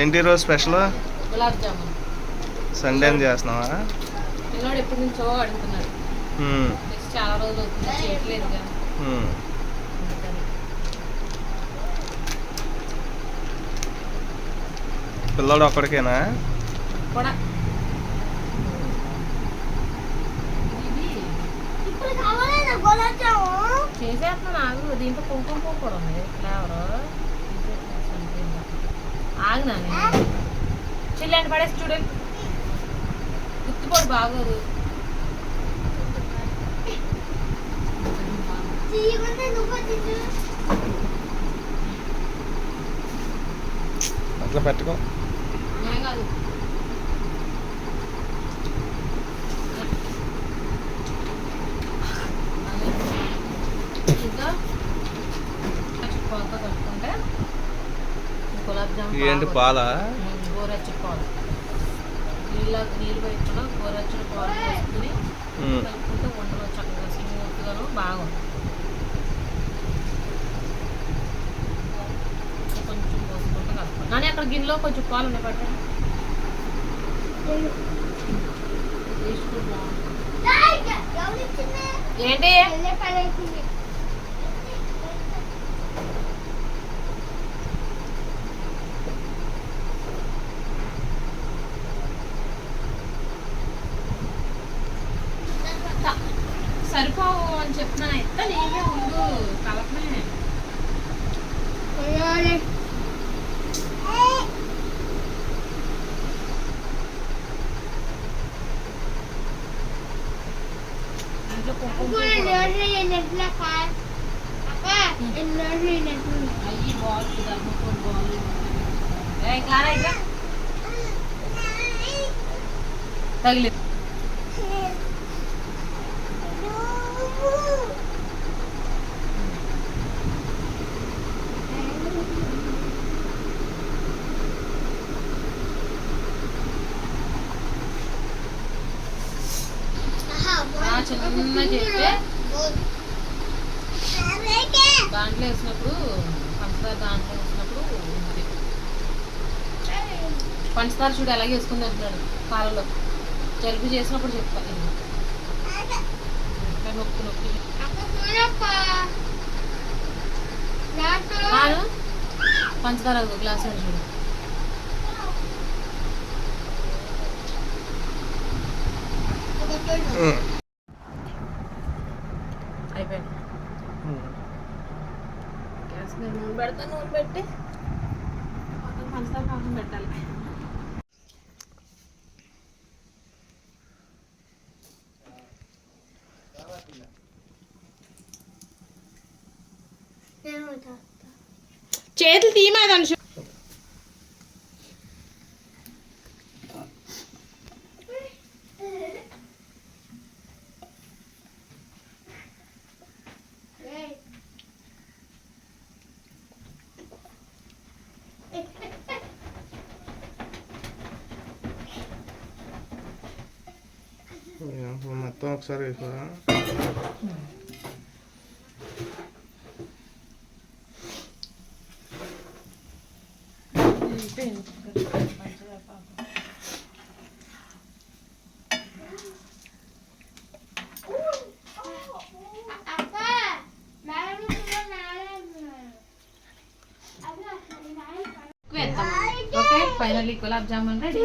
ఏంటి రోజు special? Gulab jamun. Sunday చేస్తున్నావా? పిల్లోడు ఎప్పటి నుంచో అడుగుతున్నాడు. చాలా రోజులు అవుతుంది చేయట్లేదుగా. పిల్లోడు ఒక్కడికేనా? కూడా చేసేస్తున్నా నాకు. దీంట్లో కుంకుమ పువ్వు కూడా ఉంది ఫ్లేవర్. ఆగినా చిల్లండి పడేసి చూడండి. గుర్తుపోడు బాగోదు. అట్లా పెట్టుకో. కాదు ఇంకా పాలతో కలుపుకుంటే గులాబ్ జామున్. ఏంటి పాలా? గోరెచ్చటి పాలు. నీళ్ళు పెట్టుకున్నా గోరెచ్చటి పాలు వేసుకుని కలుపుకుంటే వంటలో చక్కగా స్మూత్గాను బాగుంటుంది. కొంచెం పోసుకుంటే కలుపుకోండి. కానీ అక్కడ గిన్నెలో కొంచెం పాలు ఉన్నాయి పట్టండి. ఏంటి సరిపోవు అని చెప్తున్నా. ఎంత నీవే ఉండు కలపమే. ఇంట్లో కుంకుమ అయ్యి బాల్ ధర్మకోల్ బాల్ తగిలేదు. చిన్న చెప్తే దాంట్లో వేసినప్పుడు పంచదార దాంట్లో వేసినప్పుడు ఉంది. పంచదార చూడు అలాగే వేసుకుని అంటున్నాడు పాలలో. జలుబు చేసినప్పుడు చెప్తాను. నొక్కి నొక్కి పంచదార గ్లాస్ అని చూడు. అయిపోయింది. గ్యాస్ మీద నూనె పెడతా. నూనె పెట్టి పంచదార పాకం పెట్టాలి. చేతులు తీయమని మొత్తం ఒకసారి వేసుకోరా. Okay finally gulab jamun ready.